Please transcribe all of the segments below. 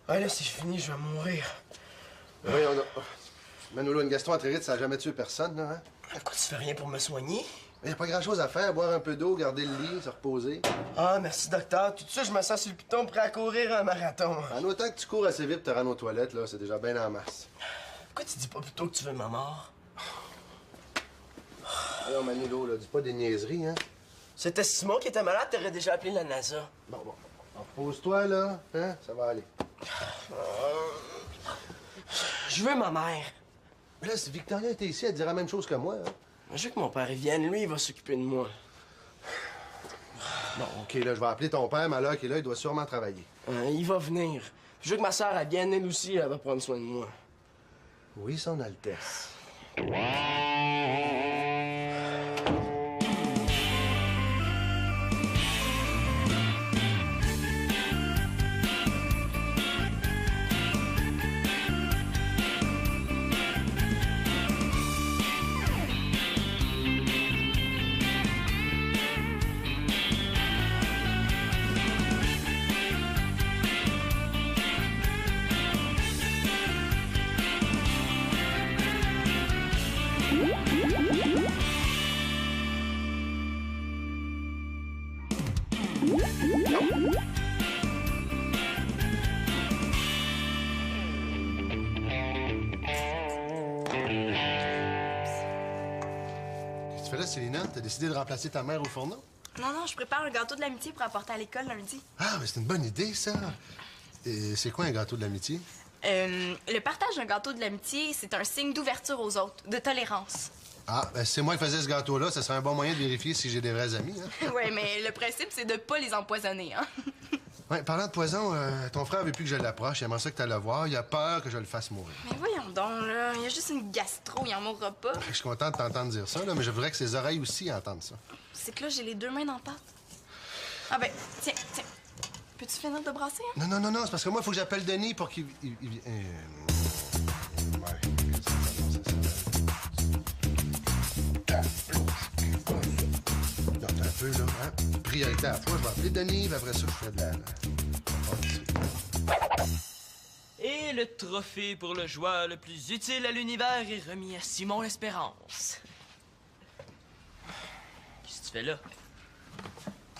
Ah là, c'est fini, je vais mourir. Oui, on a... Manolo, une gastro-entérite, ça n'a jamais tué personne, là, hein? Pourquoi tu fais rien pour me soigner? Il n'y a pas grand-chose à faire, boire un peu d'eau, garder le lit, se reposer. Ah, merci, docteur. Tout ça, je me sens sur le piton prêt à courir un marathon. En autant que tu cours assez vite pour te rendre aux toilettes, là, c'est déjà bien en masse. Pourquoi tu dis pas plutôt que tu veux ma mort? Alors, Manolo, là, dis pas des niaiseries, hein? C'était Simon qui était malade, t'aurais déjà appelé la NASA. Bon. Repose-toi, là, hein? Ça va aller. Je veux ma mère. Mais là, si Victoria était ici, elle dirait la même chose que moi, hein? Je veux que mon père vienne. Lui, il va s'occuper de moi. Bon, OK, là, je vais appeler ton père, Malheur, qui est là, il doit sûrement travailler. Il va venir. Je veux que ma sœur, elle vienne, elle aussi, elle va prendre soin de moi. Oui, Son Altesse. Qu'est-ce que tu fais là, Célina? T'as décidé de remplacer ta mère au fourneau? Non, je prépare un gâteau de l'amitié pour apporter à l'école lundi. Ah, mais c'est une bonne idée, ça. Et c'est quoi un gâteau de l'amitié? Le partage d'un gâteau de l'amitié, c'est un signe d'ouverture aux autres, de tolérance. Ah, ben si c'est moi qui faisais ce gâteau-là, ça serait un bon moyen de vérifier si j'ai des vrais amis, hein? Ouais, mais le principe, c'est de pas les empoisonner, hein? Ouais, parlant de poison, ton frère veut plus que je l'approche. Il aimerait ça que tu le voir. Il a peur que je le fasse mourir. Mais voyons donc, là. Il y a juste une gastro, il en mourra pas. Je suis content de t'entendre dire ça, là, mais je voudrais que ses oreilles aussi entendent ça. C'est que là, j'ai les deux mains dans la pâte. Ah ben, tiens. Peux-tu finir de brasser, hein? Non, c'est parce que moi, il faut que j'appelle Denis pour qu'il... Ouais, non, t'as un peu, là, hein? Priorité à la fois, je vais appeler Denis, puis après ça, je fais de la... Et le trophée pour le joueur le plus utile à l'univers est remis à Simon Espérance. Qu'est-ce que tu fais là?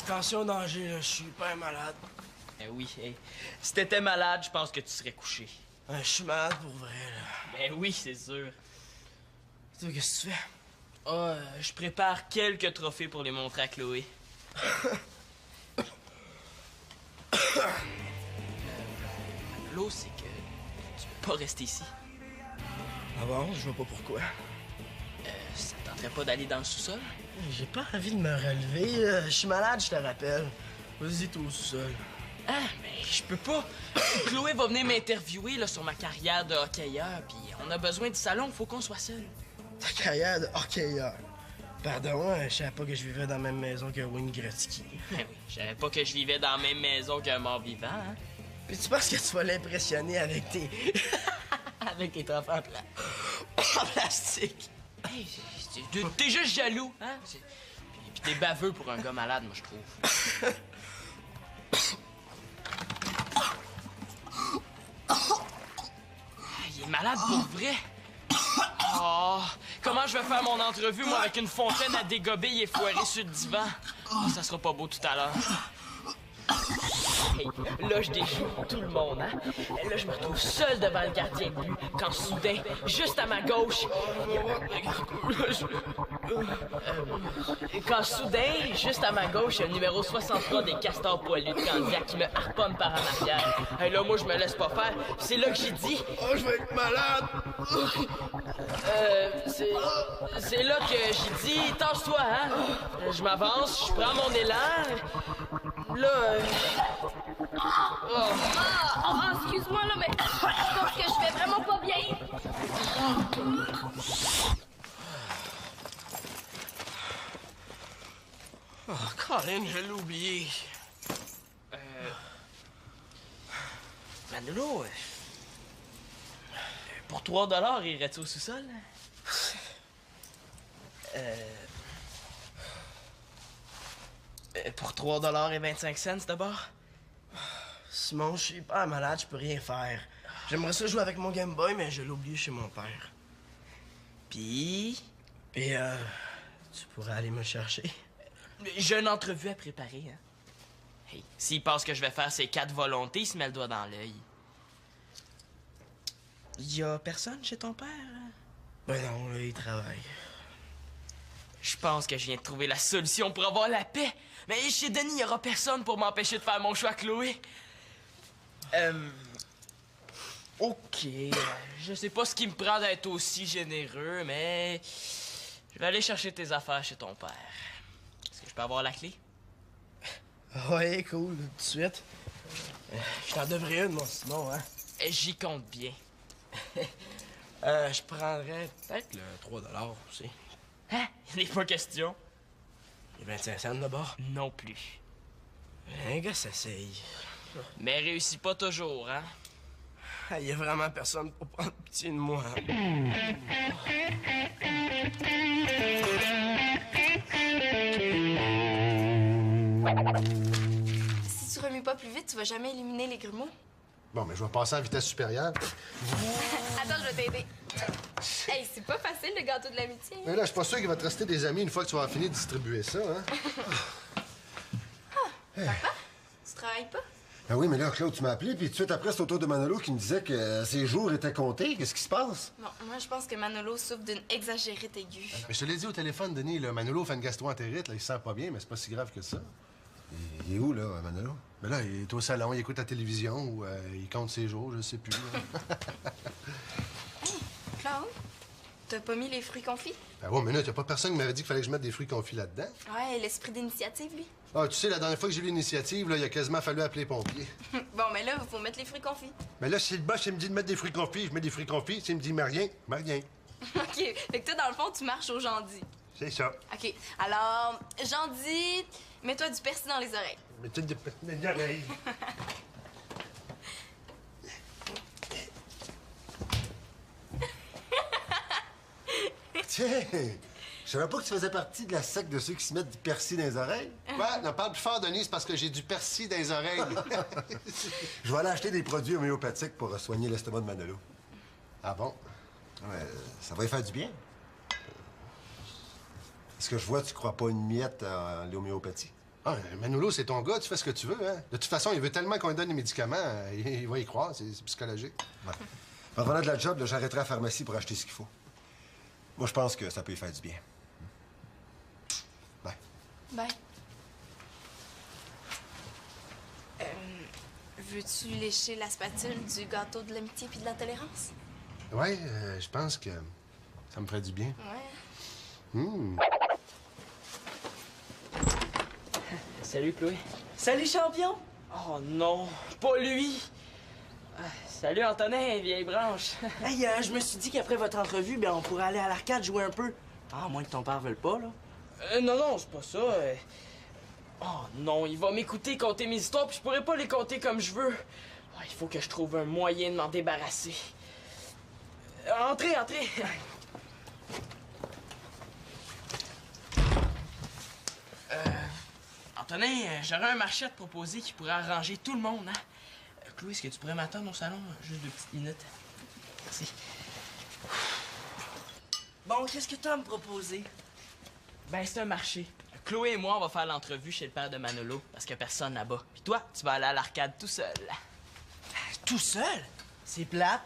Attention au danger, là. Je suis hyper malade. Ben oui, hey. Si t'étais malade, je pense que tu serais couché. Je suis malade pour vrai, là. Ben oui, c'est sûr. Toi, qu'est-ce que tu fais? Je prépare quelques trophées pour les montrer à Chloé. L'eau, c'est que tu peux pas rester ici. Ah bon? Je vois pas pourquoi. Ça te tenterait pas d'aller dans le sous-sol? J'ai pas envie de me relever, là. Je suis malade, je te rappelle. Vas-y, toi au sous-sol. Ah, mais je peux pas. Chloé va venir m'interviewer là, sur ma carrière de hockeyeur, puis on a besoin du salon, faut qu'on soit seul. Ta carrière de hockeyeur. Pardon, je savais pas que je vivais dans la même maison que Wayne Gretzky. Ben oui, je savais pas que je vivais dans la même maison qu'un mort-vivant, hein? Puis tu penses que tu vas l'impressionner avec tes... avec tes trophées en plastique? Hey, t'es juste jaloux, hein? Puis t'es baveux pour un gars malade, moi, je trouve. Il est malade pour vrai. Oh, comment je vais faire mon entrevue, moi, avec une fontaine à dégober et foirée sur le divan? Oh, ça sera pas beau tout à l'heure. Hey, là, je déjoue tout le monde, hein? Là, je me retrouve seul devant le gardien de but, quand soudain, juste à ma gauche... Quand soudain, juste à ma gauche, il y a le numéro 63 des Castors Poilus de Candiac qui me harponne par en arrière. Hey, là, moi, je me laisse pas faire. C'est là que j'ai dit... Oh, je vais être malade! C'est là que j'ai dit... Tasse-toi, hein? Je m'avance, je prends mon élan... Là... Excuse-moi, là, mais je pense que je vais vraiment pas bien. Oh, Colin, je l'ai oublié. Manolo, pour 3 $, irais-tu au sous-sol? Pour 3 $ et 25 cents d'abord? Simon, je suis pas malade, je peux rien faire. J'aimerais ça jouer avec mon Game Boy, mais je l'ai oublié chez mon père. Puis... Et tu pourrais aller me chercher? J'ai une entrevue à préparer, hein. Hey, s'il pense que je vais faire ses 4 volontés, il se met le doigt dans l'œil. Y a personne chez ton père? Ben non, là, il travaille. Je pense que je viens de trouver la solution pour avoir la paix. Mais chez Denis, il y aura personne pour m'empêcher de faire mon choix, Chloé. OK. Je sais pas ce qui me prend d'être aussi généreux, mais... Je vais aller chercher tes affaires chez ton père. Est-ce que je peux avoir la clé? Ouais, cool, tout de suite. Je t'en devrais une, mon Simon, hein? J'y compte bien. Je prendrais peut-être le 3 aussi. Hein? Il n'est pas question. Les 25 cents de bord. Non plus. Un gars s'essaye. Mais réussit pas toujours, hein? Il y a vraiment personne pour prendre pitié de moi. Si tu remues pas plus vite, tu vas jamais éliminer les grumeaux. Bon, mais je vais passer en vitesse supérieure. Attends, je vais t'aider. Hey, c'est pas facile, le gâteau de l'amitié. Mais là, je suis pas sûr qu'il va te rester des amis une fois que tu vas finir de distribuer ça, hein? Papa, tu travailles pas? Ah oui, mais là, Claude, tu m'as appelé, puis tout de suite après, c'est au tour de Manolo qui me disait que ses jours étaient comptés. Qu'est-ce qui se passe? Bon, moi, je pense que Manolo souffre d'une exagérite aiguë. Mais je te l'ai dit au téléphone, Denis, là, Manolo fait une gastro-entérite, là, il se sent pas bien, mais c'est pas si grave que ça. Il est où, là, Manolo? Ben là, il est au salon, il écoute la télévision, ou il compte ses jours, je sais plus. Hey, Claude, t'as pas mis les fruits confits? Ben ouais, mais là, y a pas personne qui m'avait dit qu'il fallait que je mette des fruits confits là-dedans. Ouais, l'esprit d'initiative, lui. Ah, tu sais, la dernière fois que j'ai eu l'initiative, là, il a quasiment fallu appeler les pompiers. Bon, mais là, il faut mettre les fruits confits. Mais là, si le boss, il me dit de mettre des fruits confits, je mets des fruits confits. S'il me dit, mais rien, mais rien. OK, fait que toi, dans le fond, tu marches au Jandy. C'est ça. OK, alors, Jandy, mets-toi du persil dans les oreilles. Mais tu des oreilles. Tiens, je savais pas que tu faisais partie de la secte de ceux qui se mettent du persil dans les oreilles. Ouais, ne parle plus fort, Denis, c'est parce que j'ai du persil dans les oreilles. Je vais aller acheter des produits homéopathiques pour soigner l'estomac de Manolo. Ah bon? Ouais, ça va lui faire du bien. Est-ce que je vois, tu crois pas une miette à l'homéopathie? Ah, Manolo, c'est ton gars, tu fais ce que tu veux, hein? De toute façon, il veut tellement qu'on lui donne des médicaments, il va y croire, c'est psychologique. Ouais. En revenant de la job, là, j'arrêterai à la pharmacie pour acheter ce qu'il faut. Moi, je pense que ça peut lui faire du bien. Bye. Bye. Veux-tu lécher la spatule du gâteau de l'amitié puis de la tolérance? Ouais, je pense que ça me ferait du bien. Ouais. Salut, Chloé. Salut, champion! Oh non, pas lui! Salut, Antonin, vieille branche. Hey, je me suis dit qu'après votre entrevue, ben, on pourrait aller à l'arcade jouer un peu. Ah, à moins que ton père veuille pas, là. Non, c'est pas ça. Oh non, il va m'écouter conter mes histoires, puis je pourrais pas les conter comme je veux. Ah, il faut que je trouve un moyen de m'en débarrasser. Entrez. Antonin, j'aurais un marché à te proposer qui pourrait arranger tout le monde, hein? Chloé, est-ce que tu pourrais m'attendre au salon? Juste 2 petites minutes. Merci. Bon, qu'est-ce que tu as à me proposer? Ben, c'est un marché. Chloé et moi, on va faire l'entrevue chez le père de Manolo, parce qu'il y a personne là-bas. Puis toi, tu vas aller à l'arcade tout seul. Tout seul? C'est plate.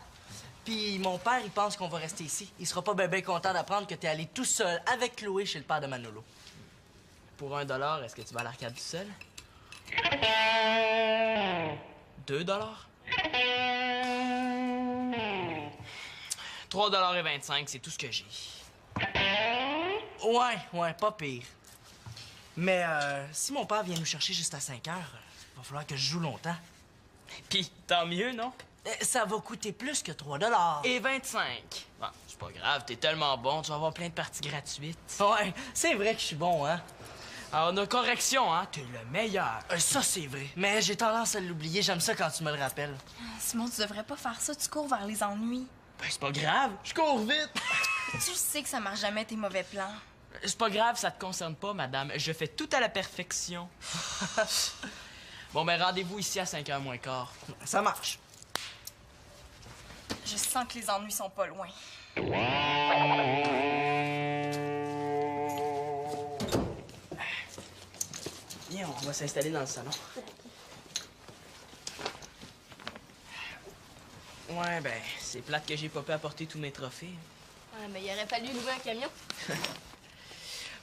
Puis mon père, il pense qu'on va rester ici. Il sera pas ben content d'apprendre que t'es allé tout seul avec Chloé chez le père de Manolo. Pour $1, est-ce que tu vas à l'arcade tout seul? 2 $? 3,25 $, c'est tout ce que j'ai. Ouais, pas pire. Mais si mon père vient nous chercher juste à 5 heures, il va falloir que je joue longtemps. Pis, tant mieux, non? Ça va coûter plus que 3 Et 25. Bon, c'est pas grave, t'es tellement bon, tu vas avoir plein de parties gratuites. Ouais, c'est vrai que je suis bon, hein? Alors, nos corrections, hein? T'es le meilleur. Ça, c'est vrai. Mais j'ai tendance à l'oublier. J'aime ça quand tu me le rappelles. Simon, tu devrais pas faire ça. Tu cours vers les ennuis. Ben, c'est pas grave, je cours vite. Tu sais que ça marche jamais tes mauvais plans. C'est pas grave, ça te concerne pas, madame. Je fais tout à la perfection. Bon, ben rendez-vous ici à 5h moins quart. Ça marche. Je sens que les ennuis sont pas loin. Viens, on va s'installer dans le salon. Ouais, ben, c'est plate que j'ai pas pu apporter tous mes trophées. Ouais, mais il aurait fallu louer un camion.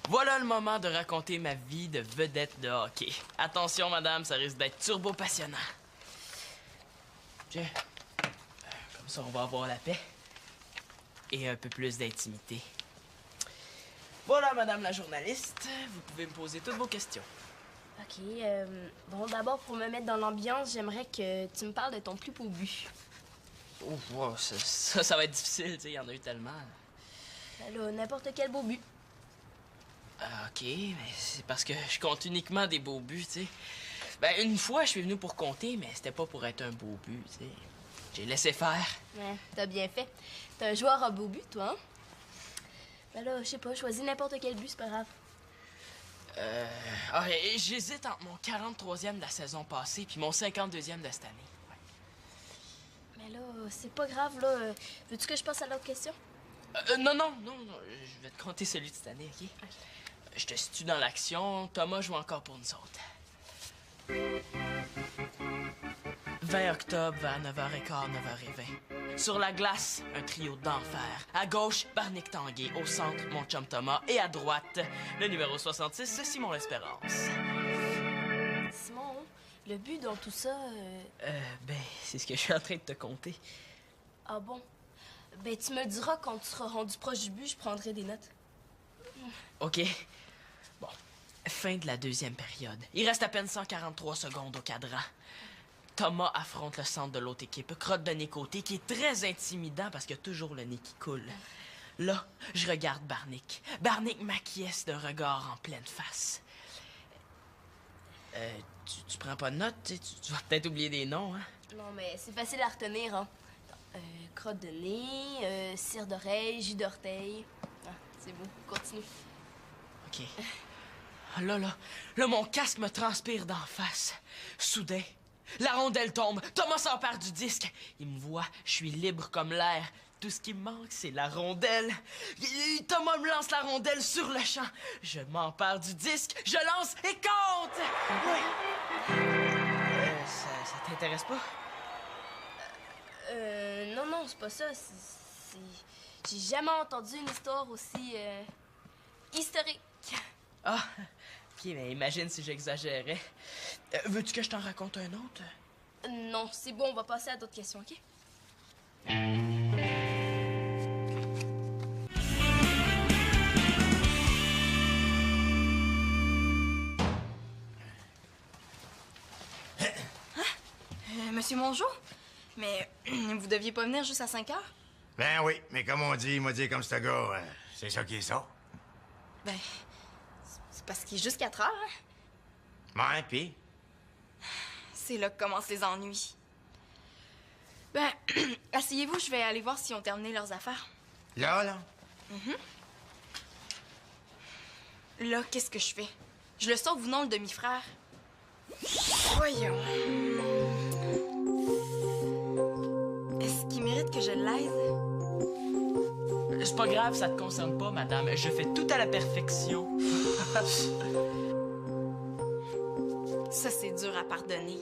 Voilà le moment de raconter ma vie de vedette de hockey. Attention, madame, ça risque d'être turbo passionnant. Tiens, comme ça, on va avoir la paix. Et un peu plus d'intimité. Voilà, madame la journaliste, vous pouvez me poser toutes vos questions. OK. Bon, d'abord, pour me mettre dans l'ambiance, j'aimerais que tu me parles de ton plus beau but. Oh, wow, ça va être difficile, tu sais, il y en a eu tellement. Ben là, n'importe quel beau but. OK, mais c'est parce que je compte uniquement des beaux buts, tu sais. Ben, une fois, je suis venu pour compter, mais c'était pas pour être un beau but, tu sais. J'ai laissé faire. Ouais, t'as bien fait. T'es un joueur à beau but, toi, hein? Ben là, je sais pas, choisis n'importe quel but, c'est pas grave. J'hésite entre mon 43e de la saison passée puis mon 52e de cette année. Mais là, c'est pas grave, là. Veux-tu que je passe à l'autre question? Non, je vais te compter celui de cette année, OK? Je te situe dans l'action. Thomas joue encore pour nous autres. 20 octobre vers 9h15, 9h20. Sur la glace, un trio d'enfer. À gauche, Barnick Tanguay. Au centre, mon chum Thomas. Et à droite, le numéro 66, Simon L'Espérance. Simon, le but dans tout ça... Ben, c'est ce que je suis en train de te compter. Ah bon? Ben, tu me le diras quand tu seras rendu proche du but, je prendrai des notes. OK. Bon, fin de la deuxième période. Il reste à peine 143 secondes au cadran. Thomas affronte le centre de l'autre équipe, crotte de nez côté, qui est très intimidant parce qu'il y a toujours le nez qui coule. Là, je regarde Barnick. Barnick m'acquiesce d'un regard en pleine face. Tu prends pas de notes? Tu vas peut-être oublier des noms, hein? Non, mais c'est facile à retenir, hein. Crotte de nez, cire d'oreille, jus d'orteil. Ah, c'est beau. Continue. OK. Là, mon casque me transpire d'en face. Soudain, la rondelle tombe. Thomas s'empare du disque. Il me voit, je suis libre comme l'air. Tout ce qui me manque, c'est la rondelle. Thomas me lance la rondelle sur le champ. Je m'empare du disque, je lance et compte! Oui. Ça t'intéresse pas? Non, c'est pas ça. J'ai jamais entendu une histoire aussi historique. Ah, OK, mais imagine si j'exagérais. Veux-tu que je t'en raconte un autre? Non, c'est bon, on va passer à d'autres questions, OK? Monsieur Mongeau? Mais vous deviez pas venir juste à 5 heures? Ben oui, mais comme on dit, moi dire comme ce gars, c'est ça qui est ça. Ben, c'est parce qu'il est juste 4 heures, hein? Ouais, pis? C'est là que commencent les ennuis. Ben, asseyez-vous, je vais aller voir s'ils ont terminé leurs affaires. Là? Là, qu'est-ce que je fais? Je le sauve ou non, le demi-frère? Voyons. Est-ce qu'il mérite que je l'aide? C'est pas grave, ça te concerne pas, madame. Je fais tout à la perfection. Ça, c'est dur à pardonner.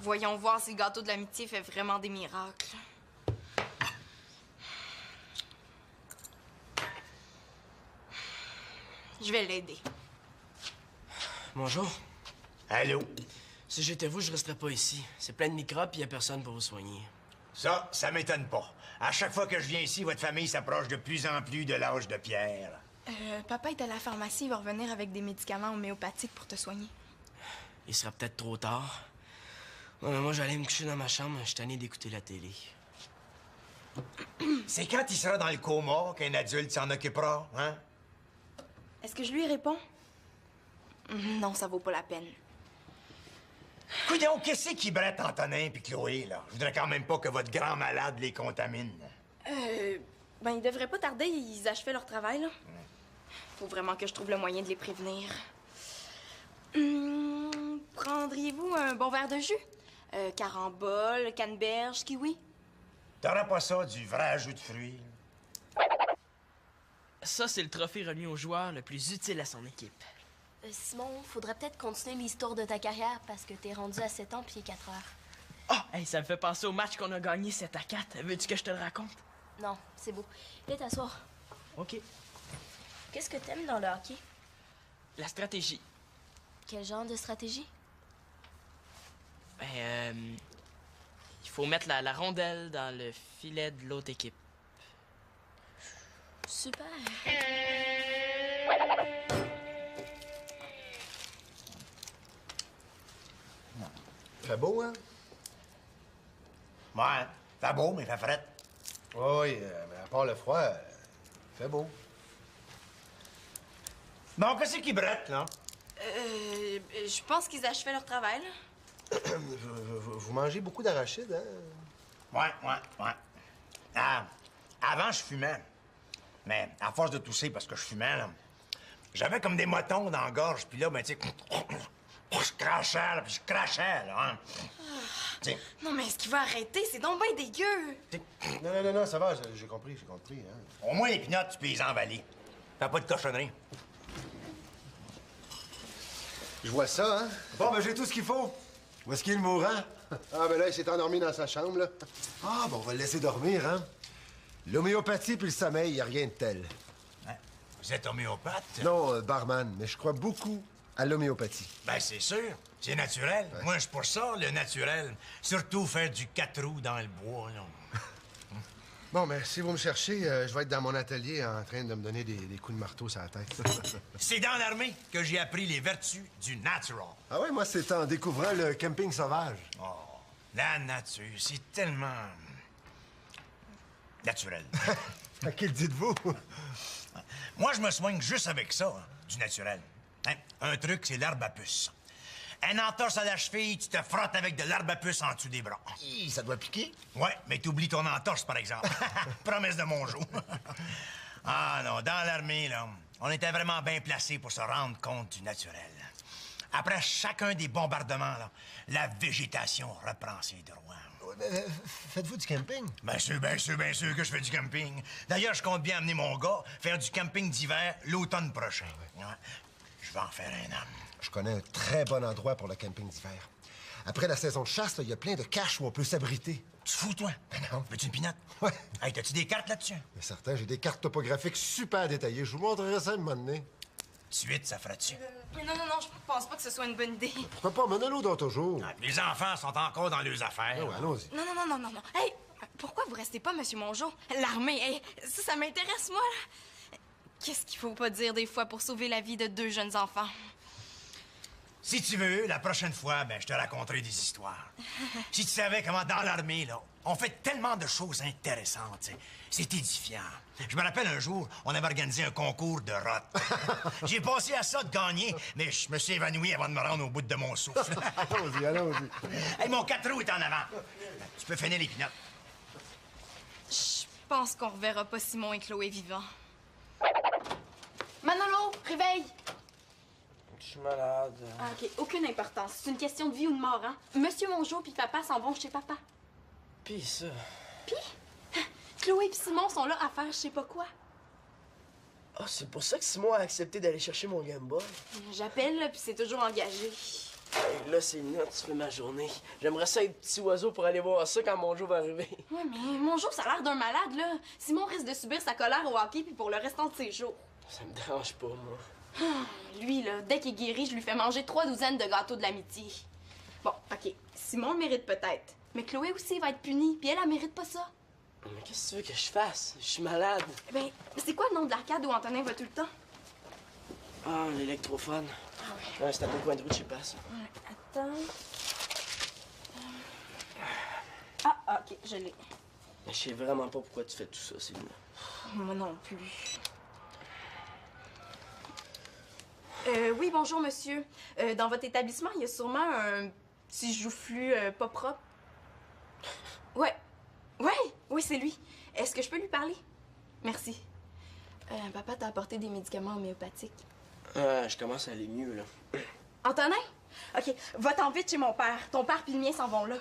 Voyons voir si le gâteau de l'amitié fait vraiment des miracles. Je vais l'aider. Bonjour. Allô? Si j'étais vous, je resterais pas ici. C'est plein de microbes et y a personne pour vous soigner. Ça m'étonne pas. À chaque fois que je viens ici, votre famille s'approche de plus en plus de l'âge de pierre. Papa est à la pharmacie, il va revenir avec des médicaments homéopathiques pour te soigner. Il sera peut-être trop tard. Ouais, mais moi, j'allais me coucher dans ma chambre. Je suis tanné d'écouter la télé. C'est quand il sera dans le coma qu'un adulte s'en occupera, hein? Est-ce que je lui réponds? Non, ça vaut pas la peine. Coudonc, qu'est-ce qui brette Antonin puis Chloé, là? Je voudrais quand même pas que votre grand malade les contamine. Ben, ils devraient pas tarder, ils achevaient leur travail, là. Faut vraiment que je trouve le moyen de les prévenir. Prendriez-vous un bon verre de jus? Carambole, canneberge, kiwi? T'auras pas ça, du vrai jus de fruits? Ça, c'est le trophée remis au joueur le plus utile à son équipe. Simon, faudrait peut-être continuer l'histoire de ta carrière parce que t'es rendu à 7 ans puis 4 heures. Ah! Hey, ça me fait penser au match qu'on a gagné 7-4. Veux-tu que je te le raconte? Non, c'est beau. Viens t'asseoir. OK. Qu'est-ce que t'aimes dans le hockey? La stratégie. Quel genre de stratégie? Ben, il faut mettre la rondelle dans le filet de l'autre équipe. Super. Fait beau, hein? Ouais, fait beau, mais fait fret. Oui, mais à part le froid, fait beau. Bon, qu'est-ce qui brette, là? Je pense qu'ils achevaient leur travail, là. Vous mangez beaucoup d'arachides, hein? Ouais. Ah, avant, je fumais. Mais à force de tousser parce que je fumais, là, j'avais comme des motons dans la gorge. Puis là, ben, tu sais, je crachais, là, puis je crachais, là, hein. Tu sais, Non, mais est-ce qu'il va arrêter? C'est donc bien dégueu! Non, ça va, j'ai compris, hein? au moins, les pinottes, tu peux les emballer. Fais pas de cochonnerie. Je vois ça, hein? Bon, ben j'ai tout ce qu'il faut. Où est-ce qu'il est le mourant? Ah, ben là, il s'est endormi dans sa chambre, là. Ah, bon, on va le laisser dormir, hein? L'homéopathie puis le sommeil, y a rien de tel. Hein? Vous êtes homéopathe? Non, barman, mais je crois beaucoup à l'homéopathie. Ben, c'est sûr. C'est naturel. Moi, je suis pour ça, le naturel. Surtout faire du 4 roues dans le bois, là. Bon, mais si vous me cherchez, je vais être dans mon atelier en train de me donner des coups de marteau sur la tête. C'est dans l'armée que j'ai appris les vertus du natural. Ah ouais, moi, c'est en découvrant le camping sauvage. Oh, la nature, c'est tellement naturel. À qui le dites-vous? Moi, je me soigne juste avec ça, hein, du naturel. Hein? Un truc, c'est l'herbe à puce. Un entorse à la cheville, tu te frottes avec de l'herbe à puce en dessous des bras. Hi, ça doit piquer. Ouais, mais t'oublies ton entorse, par exemple. Promesse de Mongeau. Ah non, dans l'armée, là, on était vraiment bien placés pour se rendre compte du naturel. Après chacun des bombardements, là, la végétation reprend ses droits. Ouais, mais, faites-vous du camping? Bien sûr que je fais du camping. D'ailleurs, je compte bien amener mon gars faire du camping d'hiver l'automne prochain. Ouais. Je vais en faire un an. Je connais un très bon endroit pour le camping d'hiver. Après la saison de chasse, il y a plein de caches où on peut s'abriter. Tu fous, toi? Ben non. Veux-tu une pinotte? Ouais. Hey, t'as-tu des cartes là-dessus? Mais certain, j'ai des cartes topographiques super détaillées. Je vous montrerai ça un moment donné. Suite, ça fera-tu? Non, je pense pas que ce soit une bonne idée. Pourquoi pas? Menez-le dans toujours. Ah, les enfants sont encore dans leurs affaires. Ah ouais, allons-y. Non. Hey, pourquoi vous restez pas, Monsieur Mongeau? L'armée, hey, ça m'intéresse, moi, là. Qu'est-ce qu'il faut pas dire des fois pour sauver la vie de 2 jeunes enfants? Si tu veux, la prochaine fois, ben, je te raconterai des histoires. Si tu savais comment, dans l'armée, là, on fait tellement de choses intéressantes, tu sais. C'est édifiant. Je me rappelle un jour, on avait organisé un concours de rotte. J'ai pensé à ça de gagner, mais je me suis évanoui avant de me rendre au bout de mon souffle. Allons-y. Hey, mon 4 roues est en avant. Tu peux finir les pinottes. Je pense qu'on reverra pas Simon et Chloé vivants. Manolo, réveille! Je suis malade. Ah, OK, aucune importance. C'est une question de vie ou de mort, hein? Monsieur Mongeau puis papa s'en vont chez papa. Pis ça. Chloé et Simon sont là à faire je sais pas quoi. Ah, c'est pour ça que Simon a accepté d'aller chercher mon Game Boy. J'appelle, là, puis c'est toujours engagé. Hey, là, c'est une tu fais ma journée. J'aimerais ça être petit oiseau pour aller voir ça quand mon jour va arriver. Ouais, mais Mongeau, ça a l'air d'un malade, là. Simon risque de subir sa colère au hockey puis pour le restant de ses jours. Ça me dérange pas, moi. Lui, là, dès qu'il est guéri, je lui fais manger 3 douzaines de gâteaux de l'amitié. Bon, OK, Simon le mérite peut-être. Mais Chloé aussi va être punie, puis elle mérite pas ça. Mais qu'est-ce que tu veux que je fasse? Je suis malade. Ben, c'est quoi le nom de l'arcade où Antonin va tout le temps? Ah, l'électrophone. Ah ouais. Ouais, c'est à peu coin de rue, je sais pas ça. Attends. Ah, OK, je l'ai. Mais je sais vraiment pas pourquoi tu fais tout ça, Sylvie. Moi non plus. Oui, bonjour, monsieur. Dans votre établissement, il y a sûrement un petit joufflu pas propre. Oui, c'est lui. Est-ce que je peux lui parler? Merci. Papa t'a apporté des médicaments homéopathiques. Je commence à aller mieux, là. Antonin? OK, va-t'en vite chez mon père. Ton père puis le mien s'en vont là.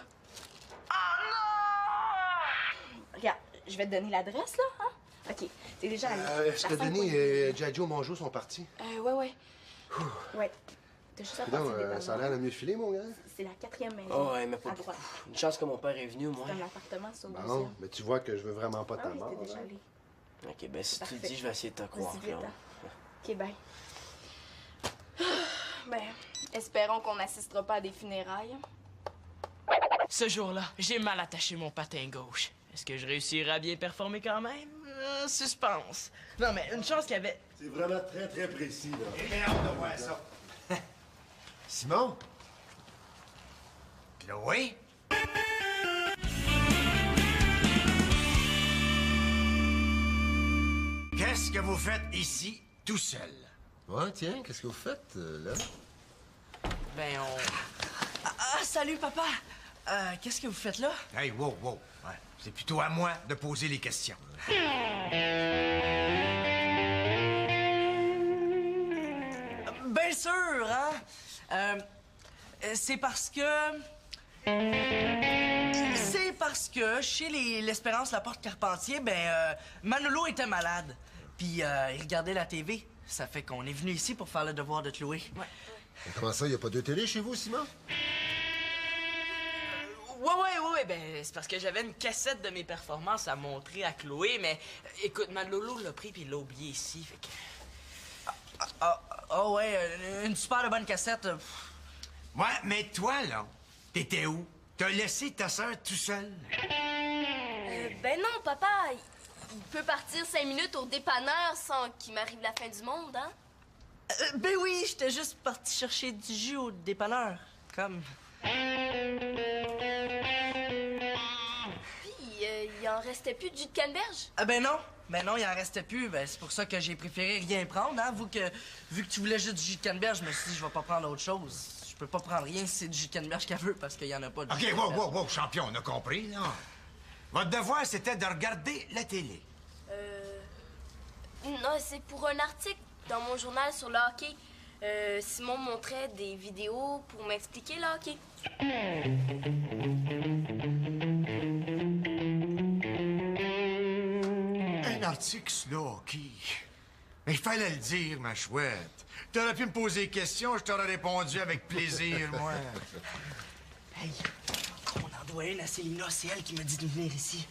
Regarde, je vais te donner l'adresse, là, hein? OK, t'es déjà allé. Est-ce que Denis et Giaggio Mongeau sont partis? Ouais. Ouais. T'as juste à Non, partir des ça a l'air de mieux filer, mon gars. C'est la 4e maison. Oh, ouais, mais pas à beaucoup. droite. Une chance que mon père est venu, au moins. C'est un appartement sur le Bon, deuxième. mais tu vois que je veux vraiment pas Ah ta oui, mort. t'es déjà hein. allé. OK, ben si tu le Parfait. dis, je vais essayer de te croire, Vas-y vite, Claude. hein. OK, bye. Ben, espérons qu'on n'assistera pas à des funérailles. Ce jour-là, j'ai mal attaché mon patin gauche. Est-ce que je réussirai à bien performer quand même? Suspense. Non, mais une chance qu'il y avait... C'est vraiment très, très précis, là. J'ai bien hâte de voir ça. Simon? Chloé? Qu'est-ce que vous faites ici, tout seul? Ouais, tiens, qu'est-ce que vous faites, là? Ben, on... salut, papa! Qu'est-ce que vous faites là? Hey, wow. Ouais, c'est plutôt à moi de poser les questions. Bien sûr, hein? C'est parce que... C'est parce que chez l'Espérance Laporte Carpentier, Manolo était malade. Puis il regardait la TV. Ça fait qu'on est venu ici pour faire le devoir de Chloé. Mais comment ça, il n'y a pas de télé chez vous, Simon? Ouais, ben, c'est parce que j'avais une cassette de mes performances à montrer à Chloé, mais écoute, Manolo l'a pris puis il l'a oublié ici, fait que... Ouais, une super de bonne cassette. Ouais, mais toi, là, t'étais où? T'as laissé ta sœur tout seul? Ben non, papa, il peut partir 5 minutes au dépanneur sans qu'il m'arrive la fin du monde, hein? Ben oui, j'étais juste parti chercher du jus au dépanneur. Comme... Puis, il en restait plus de jus de canneberge? Ben non, il en restait plus. Ben, c'est pour ça que j'ai préféré rien prendre, hein. Vu que tu voulais juste du jus de canneberge, je me suis dit, je vais pas prendre autre chose. Je peux pas prendre rien si c'est du jus de canneberge qu'elle veut, parce qu'il y en a pas de OK, jus de wow, canneberge. wow, champion, on a compris, là. Votre devoir, c'était de regarder la télé. Non, c'est pour un article dans mon journal sur le hockey. Simon montrait des vidéos pour m'expliquer le hockey. Un article sur le hockey. Mais il fallait le dire, ma chouette. T'aurais pu me poser des questions, je t'aurais répondu avec plaisir, moi. Hey, on en doit une à Célina, c'est elle qui m'a dit de venir ici.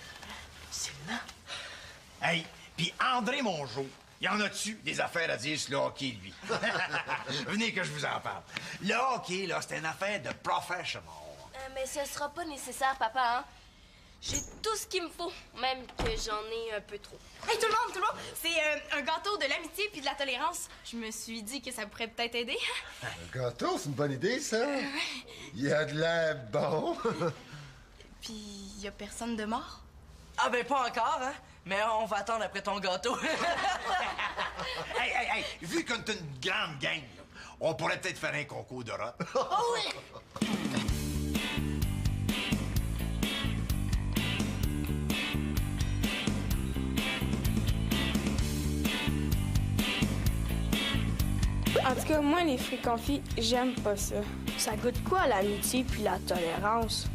Célina? Hey, puis André Mongeau, y en a-tu des affaires à dire sur le hockey, lui? Venez que je vous en parle. Le hockey, là, c'est une affaire de professionnal. Mais ce sera pas nécessaire, papa, hein? J'ai tout ce qu'il me faut, même que j'en ai un peu trop. Hey, tout le monde! C'est un gâteau de l'amitié puis de la tolérance. Je me suis dit que ça pourrait peut-être aider. Un gâteau, c'est une bonne idée, ça. Il y a de l'air bon. Puis, il y a personne de mort? Ah ben pas encore, hein? Mais on va attendre après ton gâteau. Hey, vu qu'on est une grande gang, là, on pourrait peut-être faire un concours de rap. Oh oui! En tout cas, moi, les fruits confits, j'aime pas ça. Ça goûte quoi, l'amitié puis la tolérance?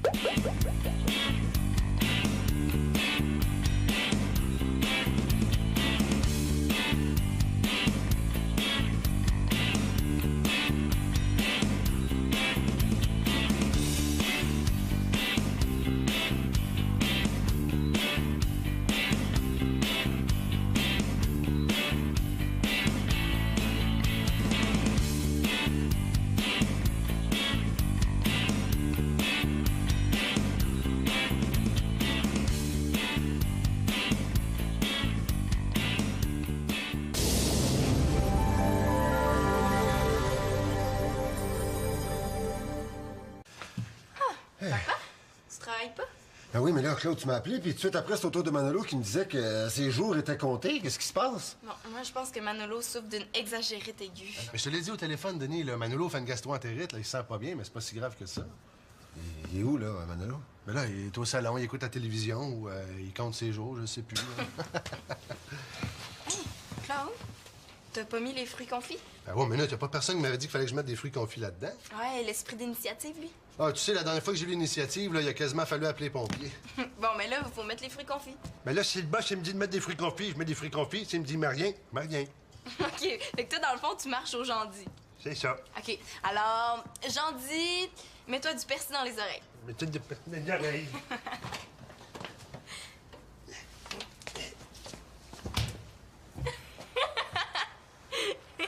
Tu travailles pas? Ben oui, mais là, Claude, tu m'as appelé, puis tout de suite après, c'est au tour de Manolo qui me disait que ses jours étaient comptés. Qu'est-ce qui se passe? Bon, moi, je pense que Manolo souffre d'une exagérite aiguë. Mais je te l'ai dit au téléphone, Denis, là, Manolo fait une gastro-entérite, là, il se sent pas bien, mais c'est pas si grave que ça. Il est où, là, Manolo? Ben là, il est au salon, il écoute la télévision, ou il compte ses jours, je sais plus. là. Claude, T'as pas mis les fruits confits? Ben ouais, mais là, y'a pas personne qui m'avait dit qu'il fallait que je mette des fruits confits là-dedans. Ouais, l'esprit d'initiative, lui. Ah, tu sais, la dernière fois que j'ai vu l'initiative, là, il a quasiment fallu appeler les pompiers. Bon, mais là, il faut mettre les fruits confits. Mais là, si le boss, il me dit de mettre des fruits confits, je mets des fruits confits. S'il me dit, mais rien, mais rien. OK. Fait que toi, dans le fond, tu marches au Jandy. C'est ça. OK. Alors, Jandy, mets-toi du persil dans les oreilles. Mais tu des oreilles.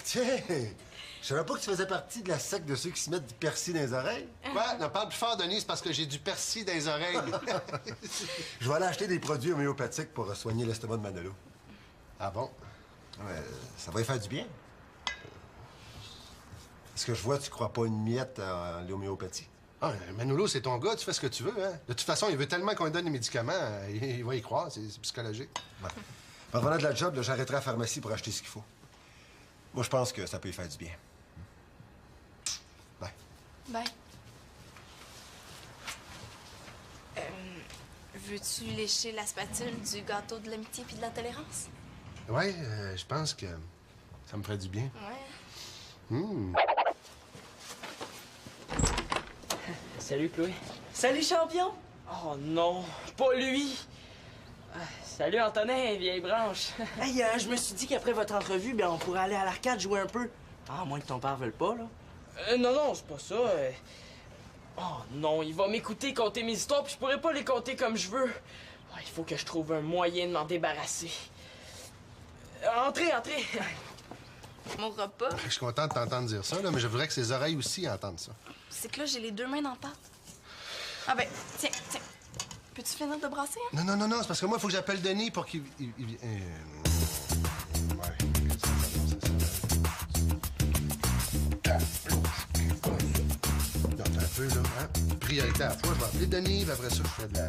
Tiens, je savais pas que tu faisais partie de la secte de ceux qui se mettent du persil dans les oreilles. Ouais, ne parle plus fort, Denis, c'est parce que j'ai du persil dans les oreilles. Je vais aller acheter des produits homéopathiques pour soigner l'estomac de Manolo. Ah bon? Ouais, ça va y faire du bien. Est-ce que je vois, tu crois pas une miette à l'homéopathie? Ah, Manolo, c'est ton gars, tu fais ce que tu veux, hein? De toute façon, il veut tellement qu'on lui donne des médicaments, il va y croire, c'est psychologique. Ouais. En revenant de la job, j'arrêterai à la pharmacie pour acheter ce qu'il faut. Moi, je pense que ça peut y faire du bien. Bye. Bye. Veux-tu lécher la spatule du gâteau de l'amitié puis de la tolérance? Ouais, je pense que ça me ferait du bien. Ouais. Salut, Chloé. Salut, champion! Oh non, pas lui! Salut, Antonin, vieille branche. Hey, je me suis dit qu'après votre entrevue, ben, on pourrait aller à l'arcade jouer un peu. Ah, à moins que ton père veuille pas, là. Non, c'est pas ça. Oh non, il va m'écouter conter mes histoires, puis je pourrais pas les conter comme je veux. Oh, il faut que je trouve un moyen de m'en débarrasser. Entrez. Mon repas, Je suis content de t'entendre dire ça, là, mais je voudrais que ses oreilles aussi entendent ça. c'est que là, j'ai les deux mains dans la pâte. Ah ben, tiens. Peux-tu finir de brasser, hein? Non, c'est parce que moi, il faut que j'appelle Denis pour qu'il... Non, attends un peu, là, hein? Priorité à la fois, je vais appeler Denis, puis après ça, je fais de la...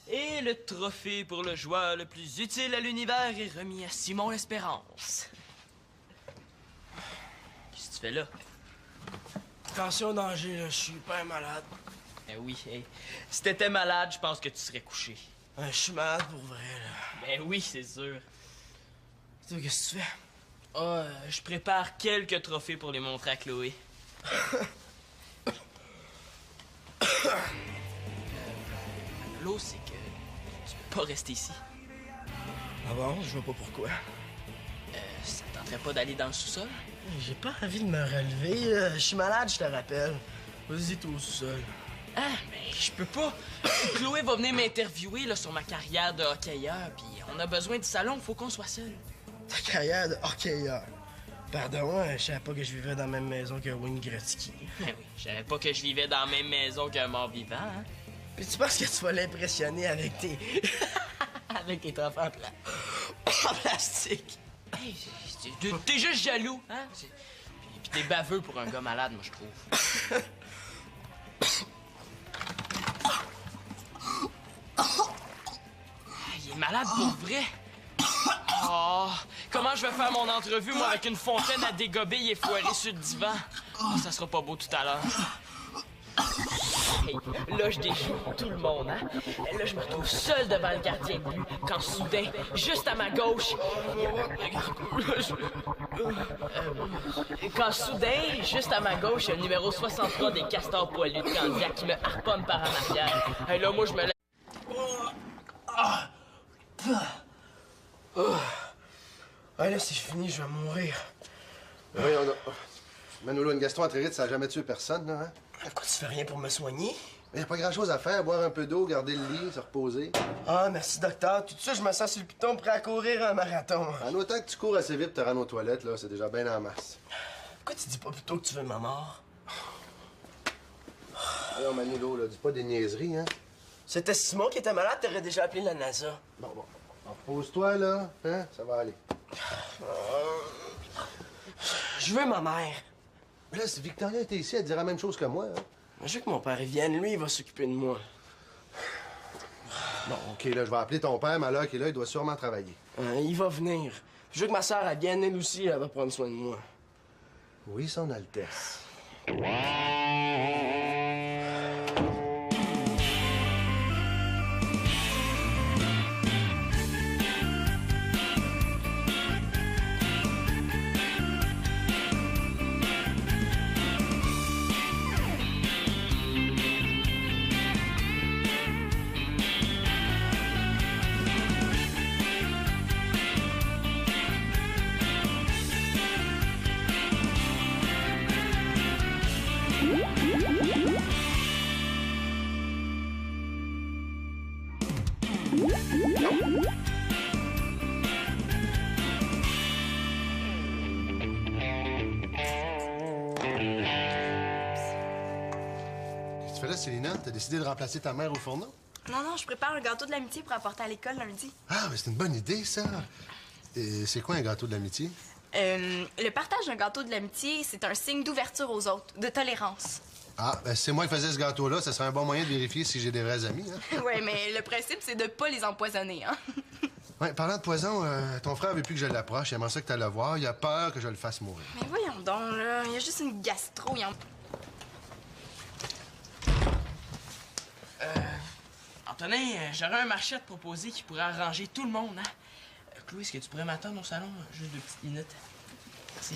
Et le trophée pour le joueur le plus utile à l'univers est remis à Simon Espérance. Qu'est-ce que tu fais là? Attention au danger, là, je suis hyper malade. Ben oui, si t'étais malade, je pense que tu serais couché. Je suis malade pour vrai, là. Ben oui, c'est sûr. Toi, qu'est-ce que tu fais? Je prépare quelques trophées pour les montrer à Chloé. L'eau, c'est que tu peux pas rester ici. Ah bon? Je vois pas pourquoi. Ça te tenterait pas d'aller dans le sous-sol? J'ai pas envie de me relever, là. Je suis malade, je te rappelle. Vas-y, toi au sous-sol. Ah, mais je peux pas. Chloé va venir m'interviewer là, sur ma carrière de hockeyeur, puis on a besoin du salon, faut qu'on soit seul. Ta carrière de hockeyeur. Pardon, je savais pas que je vivais dans la même maison que Wayne Gretzky. Ben oui, je savais pas que je vivais dans la même maison qu'un mort-vivant, hein? Puis tu penses que tu vas l'impressionner avec tes... avec tes trophées en plastique? Hey, t'es juste jaloux, hein? Puis t'es baveux pour un gars malade, moi, je trouve. Il est malade pour vrai. Oh, comment je vais faire mon entrevue, moi, avec une fontaine à dégober et foirée sur le divan? Oh, ça sera pas beau tout à l'heure. Hey, là, je déjoue tout le monde, hein? Là, je me retrouve seul devant le gardien de but, quand soudain, juste à ma gauche... Quand soudain, juste à ma gauche, il y a le numéro 63 des Castors Poilus de Candiac qui me harponne par en arrière. Et là, moi, je me lève... Ah là, c'est fini, je vais mourir. Oui, Manolo, une gastro-entérite, ça n'a jamais tué personne, là, hein? Pourquoi tu fais rien pour me soigner? Il n'y a pas grand-chose à faire, boire un peu d'eau, garder le lit, se reposer. Ah, merci, docteur. Tout ça, je me sens sur le piton prêt à courir un marathon. En autant que tu cours assez vite pour te rendre aux toilettes, là, c'est déjà bien en masse. Pourquoi tu dis pas plutôt que tu veux ma mort? Alors, Manolo, là, dis pas des niaiseries, hein? C'était Simon qui était malade, t'aurais déjà appelé la NASA. Bon. Repose-toi, là, hein? Ça va aller. Je veux ma mère. Mais là, si Victoria était ici, elle dirait la même chose que moi, hein? Je veux que mon père vienne. Lui, il va s'occuper de moi. Bon, OK, là, je vais appeler ton père, Malheur, qui est là, il doit sûrement travailler. Il va venir. Je veux que ma sœur, elle vienne, elle aussi, elle va prendre soin de moi. Oui, son Altesse. fais là, Célina? T'as décidé de remplacer ta mère au fourneau? Non, je prépare un gâteau de l'amitié pour apporter à l'école lundi. Ah, mais c'est une bonne idée, ça. Et c'est quoi un gâteau de l'amitié? Le partage d'un gâteau de l'amitié, c'est un signe d'ouverture aux autres, de tolérance. Ah, ben si c'est moi qui faisais ce gâteau-là, ça serait un bon moyen de vérifier si j'ai des vrais amis, hein? Ouais, mais le principe, c'est de pas les empoisonner, hein? Ouais, parlant de poison, ton frère veut plus que je l'approche. Il aimerait ça que tu le voir. Il a peur que je le fasse mourir. Mais voyons donc, là. Il y a juste une gastro. Antonin, j'aurais un marché à te proposer qui pourrait arranger tout le monde, hein? Chloé, est-ce que tu pourrais m'attendre au salon? Juste 2 petites minutes. Merci.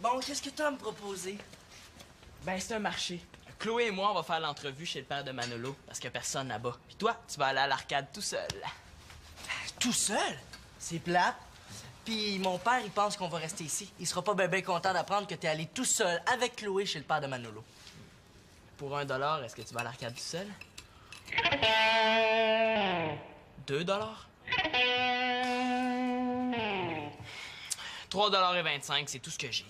Bon, qu'est-ce que t'as à me proposer? Ben, c'est un marché. Chloé et moi, on va faire l'entrevue chez le père de Manolo, parce qu'il y a personne là-bas. Puis toi, tu vas aller à l'arcade tout seul. Tout seul? C'est plate. Puis mon père, il pense qu'on va rester ici. Il sera pas bien content d'apprendre que t'es allé tout seul avec Chloé chez le père de Manolo. Pour $1, est-ce que tu vas à l'arcade tout seul? 2 $? 3,25 $, c'est tout ce que j'ai.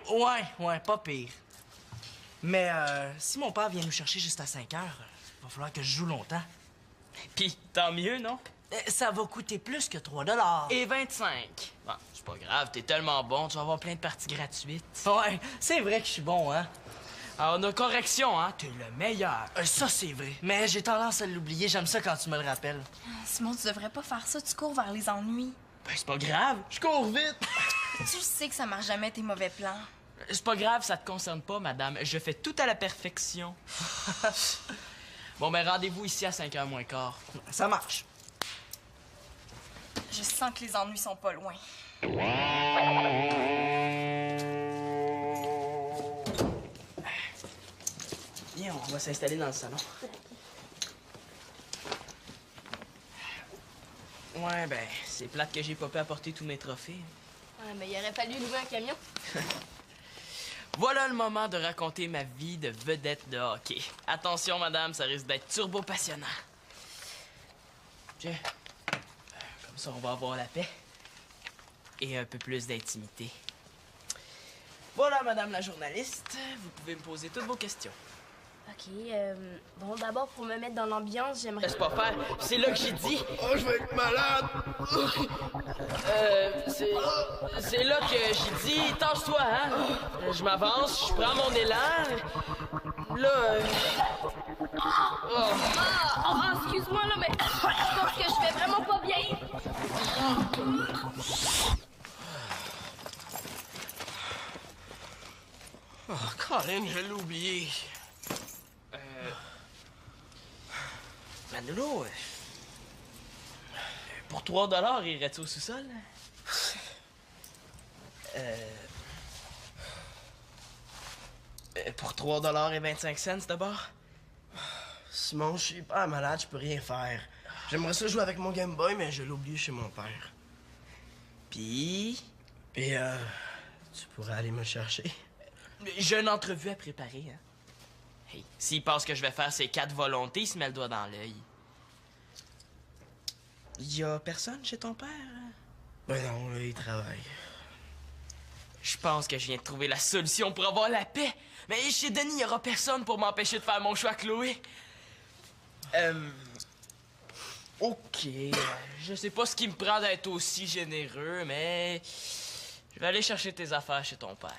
Ouais, pas pire. Mais si mon père vient nous chercher juste à 5 heures, il va falloir que je joue longtemps. Pis tant mieux, non? Ça va coûter plus que 3 Et 25. Bon, c'est pas grave, t'es tellement bon, tu vas avoir plein de parties gratuites. Ouais, c'est vrai que je suis bon, hein? Alors, nos corrections, hein? T'es le meilleur. Ça, c'est vrai. Mais j'ai tendance à l'oublier. J'aime ça quand tu me le rappelles. Simon, tu devrais pas faire ça. Tu cours vers les ennuis. Ben, c'est pas grave. Je cours vite. Tu sais que ça marche jamais tes mauvais plans. C'est pas grave, ça te concerne pas, madame. Je fais tout à la perfection. Bon, ben, rendez-vous ici à 5h moins quart. Ça marche. Je sens que les ennuis sont pas loin. Viens, on va s'installer dans le salon. Ouais, ben, c'est plate que j'ai pas pu apporter tous mes trophées. Ouais, mais il aurait fallu louer un camion. Voilà le moment de raconter ma vie de vedette de hockey. Attention, madame, ça risque d'être turbo passionnant. Tiens, comme ça, on va avoir la paix. Et un peu plus d'intimité. Voilà, madame la journaliste, vous pouvez me poser toutes vos questions. OK, bon, d'abord, pour me mettre dans l'ambiance, j'aimerais... Laisse pas faire, c'est là que j'ai dit. Oh, je vais être malade! C'est là que j'ai dit, tasse-toi, hein? Je m'avance, je prends mon élan. Là, excuse-moi, là, mais je pense que je vais vraiment pas bien. Oh, Colin, je l'ai oublié. Manolo, pour 3 $, irais-tu au sous-sol? Pour 3,25 $ d'abord? Simon, je suis pas malade, je peux rien faire. J'aimerais ça jouer avec mon Game Boy, mais je l'ai oublié chez mon père. Puis... Et tu pourrais aller me chercher? J'ai une entrevue à préparer, hein? Hey, s'il pense que je vais faire ses 4 volontés, il se met le doigt dans l'œil. Y a personne chez ton père? Ben non, là, il travaille. Je pense que je viens de trouver la solution pour avoir la paix. Mais chez Denis, il y aura personne pour m'empêcher de faire mon choix, Chloé. OK. Je sais pas ce qui me prend d'être aussi généreux, mais... Je vais aller chercher tes affaires chez ton père.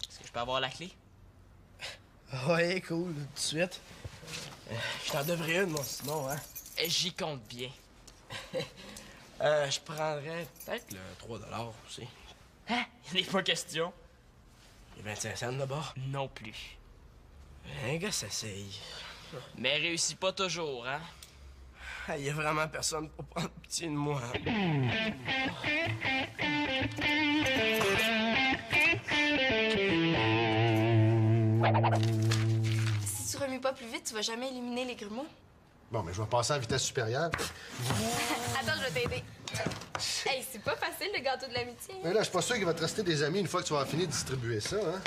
Est-ce que je peux avoir la clé? Ouais, cool, tout de suite. Je t'en devrais une, mon Simon, hein? J'y compte bien. Je prendrais peut-être le 3 $ aussi. Hein? Il n'est pas question. Les 25 cents d'abord? Non plus. Un gars s'essaye. Mais réussit pas toujours, hein? Il y a vraiment personne pour prendre pitié de moi. Si tu remues pas plus vite, tu vas jamais éliminer les grumeaux. Bon, mais je vais passer à vitesse supérieure. Attends, je vais t'aider. Hey, c'est pas facile, le gâteau de l'amitié. Mais là, je suis pas sûr qu'il va te rester des amis une fois que tu vas finir de distribuer ça, hein?